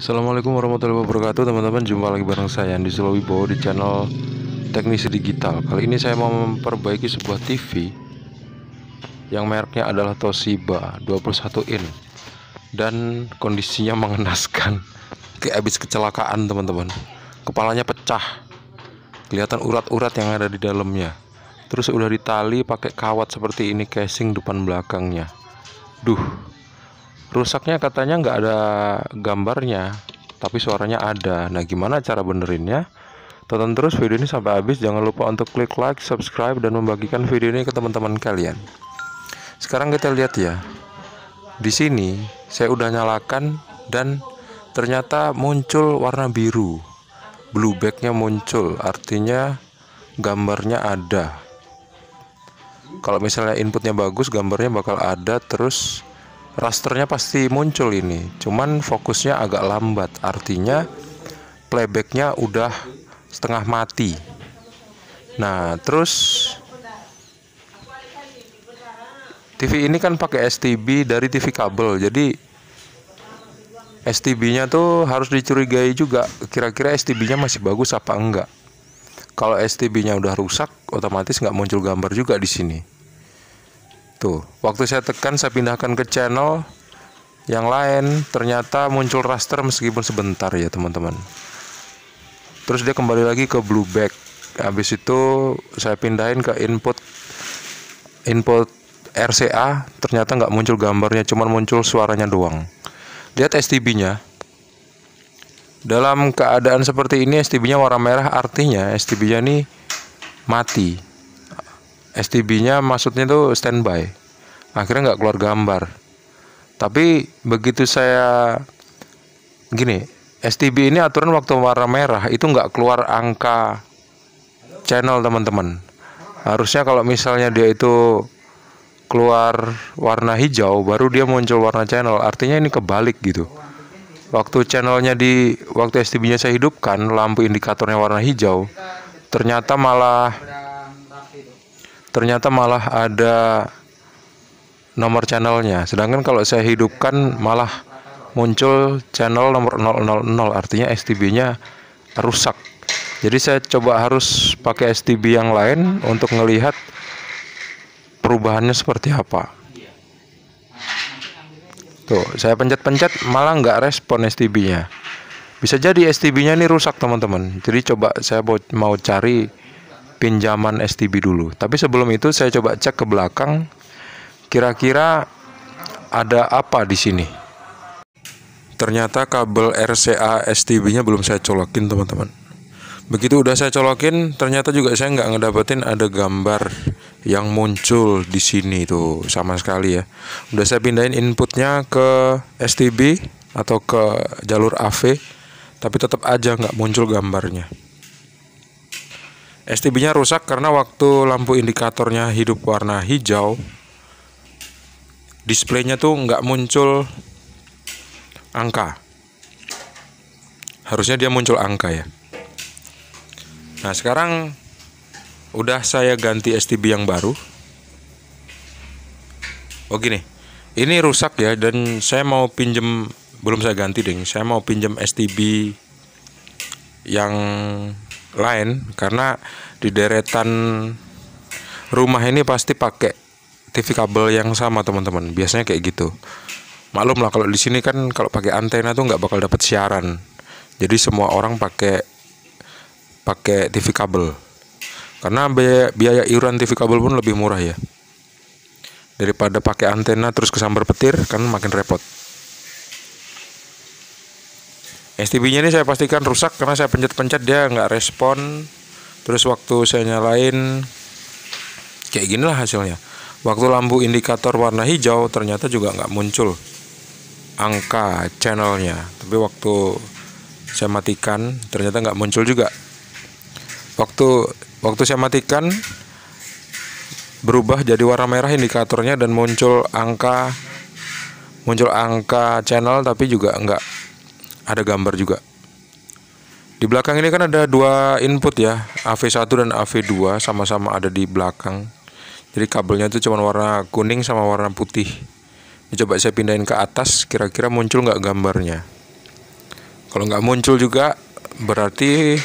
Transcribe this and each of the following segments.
Assalamualaikum warahmatullahi wabarakatuh teman-teman. Jumpa lagi bareng saya Andi Sulawibowo di channel Teknisi Digital. Kali ini saya mau memperbaiki sebuah TV yang mereknya adalah Toshiba 21 in dan kondisinya mengenaskan. Kayak habis kecelakaan teman-teman. Kepalanya pecah, kelihatan urat-urat yang ada di dalamnya. Terus udah ditali pakai kawat seperti ini, casing depan belakangnya. Rusaknya katanya nggak ada gambarnya, tapi suaranya ada. Nah, gimana cara benerinnya? Tonton terus video ini sampai habis. Jangan lupa untuk klik like, subscribe, dan membagikan video ini ke teman-teman kalian. Sekarang kita lihat ya. Di sini saya udah nyalakan dan ternyata muncul warna biru. Blue backnya muncul, artinya gambarnya ada. Kalau misalnya inputnya bagus, gambarnya bakal ada, terus rasternya pasti muncul ini. Cuman fokusnya agak lambat, artinya playbacknya udah setengah mati. Nah, terus TV ini kan pakai STB dari TV kabel, jadi STB-nya tuh harus dicurigai juga, kira-kira STB-nya masih bagus apa enggak. Kalau STB-nya udah rusak, otomatis nggak muncul gambar juga di sini. Tuh, waktu saya tekan, saya pindahkan ke channel yang lain, ternyata muncul raster meskipun sebentar ya teman-teman. Terus dia kembali lagi ke blue back. Habis itu saya pindahin ke input RCA, ternyata nggak muncul gambarnya, cuma muncul suaranya doang. Lihat STB-nya. Dalam keadaan seperti ini STB-nya warna merah, artinya STB-nya ini mati. STB-nya maksudnya tuh standby. Akhirnya nggak keluar gambar. Tapi begitu saya gini, STB ini aturan waktu warna merah itu nggak keluar angka channel teman-teman. Harusnya kalau misalnya dia itu keluar warna hijau, baru dia muncul warna channel. Artinya ini kebalik gitu. Waktu STB-nya saya hidupkan, lampu indikatornya warna hijau, ternyata malah ada nomor channelnya. Sedangkan kalau saya hidupkan malah muncul channel nomor 000, artinya STB-nya rusak. Jadi saya coba harus pakai STB yang lain untuk ngelihat perubahannya seperti apa. Tuh, saya pencet-pencet malah nggak respon STB-nya. Bisa jadi STB-nya ini rusak teman-teman. Jadi coba saya mau cari pinjaman STB dulu. Tapi sebelum itu saya coba cek ke belakang, kira-kira ada apa di sini. Ternyata kabel RCA STB-nya belum saya colokin teman-teman. Begitu udah saya colokin, ternyata juga saya nggak ngedapetin ada gambar yang muncul di sini tuh sama sekali ya. Udah saya pindahin inputnya ke STB atau ke jalur AV, tapi tetap aja nggak muncul gambarnya. STB-nya rusak karena waktu lampu indikatornya hidup warna hijau, displaynya tuh nggak muncul angka. Harusnya dia muncul angka ya. Nah, sekarang udah saya ganti STB yang baru. Oh gini, ini rusak ya, dan saya mau pinjem, belum saya ganti deh. Saya mau pinjem STB yang lain karena di deretan rumah ini pasti pakai TV kabel yang sama teman-teman. Biasanya kayak gitu. Maklum lah kalau di sini kan kalau pakai antena tuh nggak bakal dapat siaran. Jadi semua orang pakai TV kabel. Karena biaya iuran TV kabel pun lebih murah ya. Daripada pakai antena terus kesambar petir, kan makin repot. STB-nya ini saya pastikan rusak karena saya pencet-pencet dia nggak respon. Terus waktu saya nyalain, kayak ginilah hasilnya. Waktu lampu indikator warna hijau ternyata juga nggak muncul angka channelnya. Tapi waktu saya matikan ternyata nggak muncul juga. Waktu saya matikan berubah jadi warna merah indikatornya dan muncul angka channel, tapi juga nggak ada gambar juga. Di belakang ini kan ada dua input ya, AV1 dan AV2 sama-sama ada di belakang. Jadi kabelnya itu cuma warna kuning sama warna putih. Ini coba saya pindahin ke atas, kira-kira muncul nggak gambarnya. Kalau nggak muncul juga berarti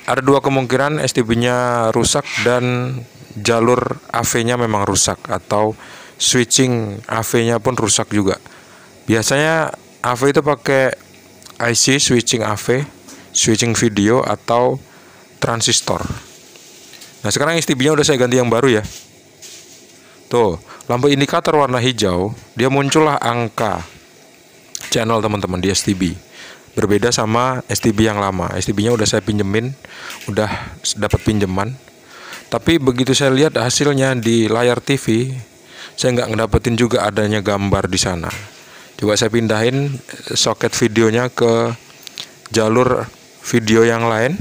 ada dua kemungkinan, STB-nya rusak dan jalur AV-nya memang rusak, atau switching AV-nya pun rusak juga. Biasanya AV itu pakai IC switching AV, switching video, atau transistor. Nah, sekarang STB-nya udah saya ganti yang baru ya. Tuh, lampu indikator warna hijau, dia muncullah angka channel teman-teman di STB. Berbeda sama STB yang lama. STB-nya udah saya pinjemin, udah dapat pinjaman. Tapi begitu saya lihat hasilnya di layar TV, saya nggak ngedapetin juga adanya gambar di sana. Coba saya pindahin soket videonya ke jalur video yang lain,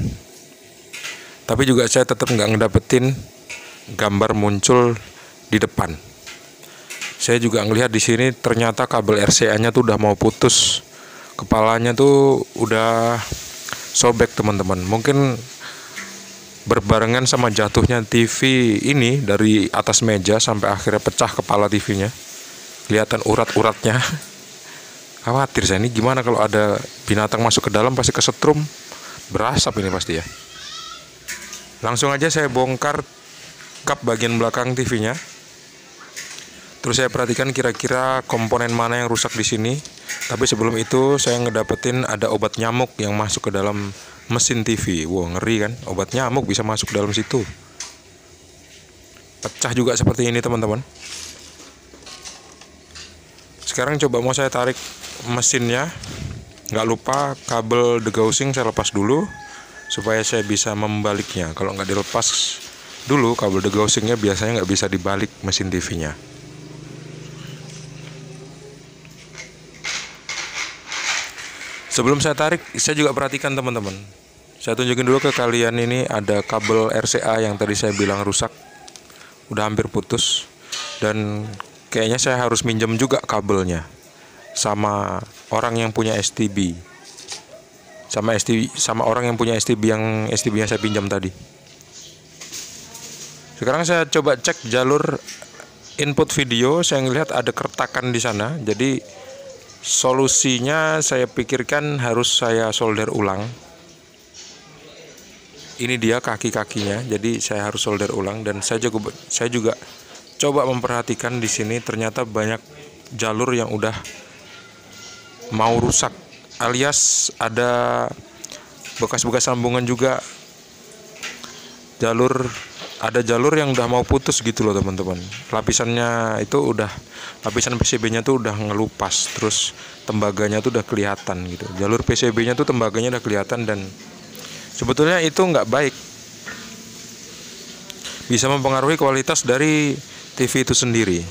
tapi juga saya tetap nggak ngedapetin gambar muncul di depan. Saya juga ngelihat di sini ternyata kabel RCA-nya tuh udah mau putus. Kepalanya tuh udah sobek teman-teman. Mungkin berbarengan sama jatuhnya TV ini dari atas meja sampai akhirnya pecah kepala TV-nya. Kelihatan urat-uratnya. Khawatir saya, ini gimana kalau ada binatang masuk ke dalam, pasti kesetrum. Berasap ini pasti ya. Langsung aja saya bongkar kap bagian belakang TV-nya. Terus saya perhatikan kira-kira komponen mana yang rusak di sini. Tapi sebelum itu saya ngedapetin ada obat nyamuk yang masuk ke dalam mesin TV. Wow, ngeri kan? Obat nyamuk bisa masuk ke dalam situ. Pecah juga seperti ini teman-teman. Sekarang coba mau saya tarik mesinnya. Nggak lupa kabel degaussing saya lepas dulu supaya saya bisa membaliknya. Kalau nggak dilepas dulu kabel degaussingnya, biasanya nggak bisa dibalik mesin TV-nya. Sebelum saya tarik, saya juga perhatikan teman-teman. Saya tunjukin dulu ke kalian, ini ada kabel RCA yang tadi saya bilang rusak. Udah hampir putus. Dan kayaknya saya harus minjem juga kabelnya sama orang yang punya STB. Sama orang yang punya STB-nya saya pinjam tadi. Sekarang saya coba cek jalur input video, saya ngelihat ada keretakan di sana. Jadi solusinya saya pikirkan harus saya solder ulang. Ini dia kaki-kakinya, jadi saya harus solder ulang. Dan saya juga coba memperhatikan di sini, ternyata banyak jalur yang udah mau rusak, alias ada bekas-bekas sambungan juga. Ada jalur yang udah mau putus gitu loh teman-teman. Lapisannya itu lapisan PCB-nya tuh udah ngelupas, terus tembaganya tuh udah kelihatan gitu. Jalur PCB-nya tuh tembaganya udah kelihatan, dan sebetulnya itu nggak baik. Bisa mempengaruhi kualitas dari TV itu sendiri.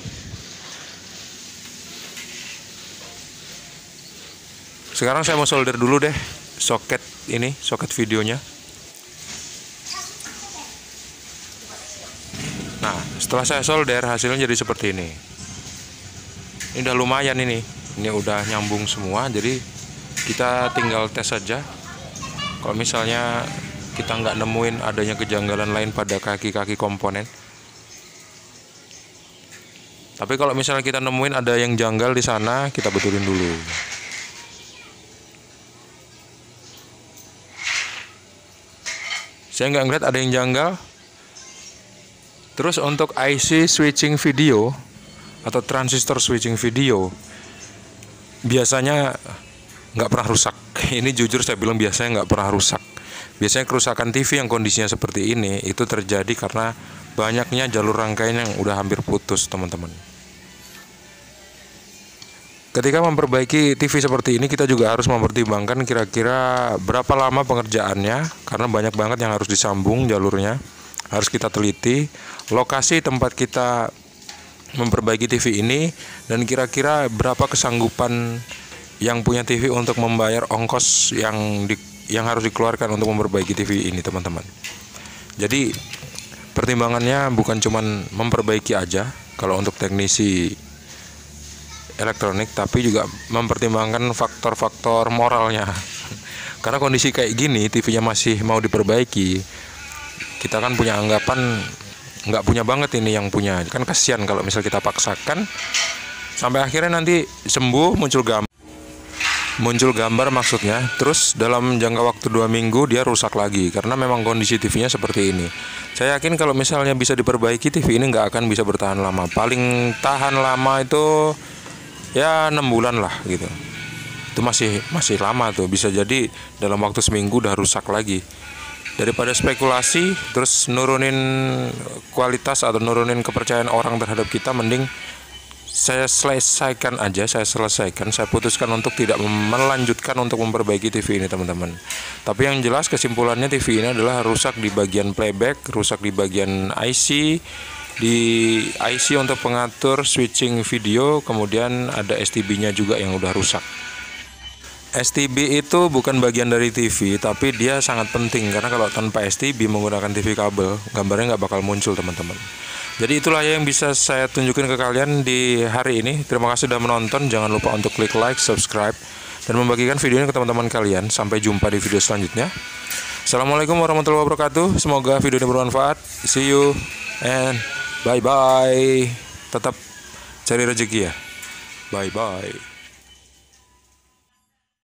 Sekarang saya mau solder dulu deh soket videonya. Nah, setelah saya solder, hasilnya jadi seperti ini. Ini udah lumayan ini udah nyambung semua. Jadi kita tinggal tes saja. Kalau misalnya kita nggak nemuin adanya kejanggalan lain pada kaki-kaki komponen. Tapi kalau misalnya kita nemuin ada yang janggal di sana, kita betulin dulu. Saya nggak ngeliat ada yang janggal. Terus untuk IC switching video atau transistor switching video, biasanya nggak pernah rusak. Ini jujur saya bilang, biasanya nggak pernah rusak. Biasanya kerusakan TV yang kondisinya seperti ini itu terjadi karena banyaknya jalur rangkaian yang udah hampir putus teman-teman. Ketika memperbaiki TV seperti ini, kita juga harus mempertimbangkan kira-kira berapa lama pengerjaannya, karena banyak banget yang harus disambung jalurnya. Harus kita teliti lokasi tempat kita memperbaiki TV ini, dan kira-kira berapa kesanggupan yang punya TV untuk membayar ongkos yang harus dikeluarkan untuk memperbaiki TV ini teman-teman. Jadi pertimbangannya bukan cuman memperbaiki aja kalau untuk teknisi elektronik, tapi juga mempertimbangkan faktor-faktor moralnya. Karena kondisi kayak gini, TV-nya masih mau diperbaiki, kita kan punya anggapan nggak punya banget ini yang punya. Kan kasihan kalau misal kita paksakan sampai akhirnya nanti sembuh muncul gambar. muncul gambar maksudnya, terus dalam jangka waktu 2 minggu dia rusak lagi karena memang kondisi TV-nya seperti ini. Saya yakin kalau misalnya bisa diperbaiki, TV ini nggak akan bisa bertahan lama. Paling tahan lama itu ya 6 bulan lah gitu. Itu masih lama tuh, bisa jadi dalam waktu seminggu udah rusak lagi. Daripada spekulasi terus nurunin kualitas atau nurunin kepercayaan orang terhadap kita, mending saya selesaikan, saya putuskan untuk tidak melanjutkan untuk memperbaiki TV ini teman-teman. Tapi yang jelas kesimpulannya, TV ini adalah rusak di bagian playback, rusak di bagian IC, di IC untuk pengatur switching video, kemudian ada STB-nya juga yang udah rusak. STB itu bukan bagian dari TV, tapi dia sangat penting karena kalau tanpa STB menggunakan TV kabel, gambarnya nggak bakal muncul teman-teman. Jadi itulah yang bisa saya tunjukin ke kalian di hari ini. Terima kasih sudah menonton. Jangan lupa untuk klik like, subscribe, dan membagikan video ini ke teman-teman kalian. Sampai jumpa di video selanjutnya. Assalamualaikum warahmatullahi wabarakatuh. Semoga video ini bermanfaat. See you and bye-bye. Tetap cari rezeki ya. Bye-bye.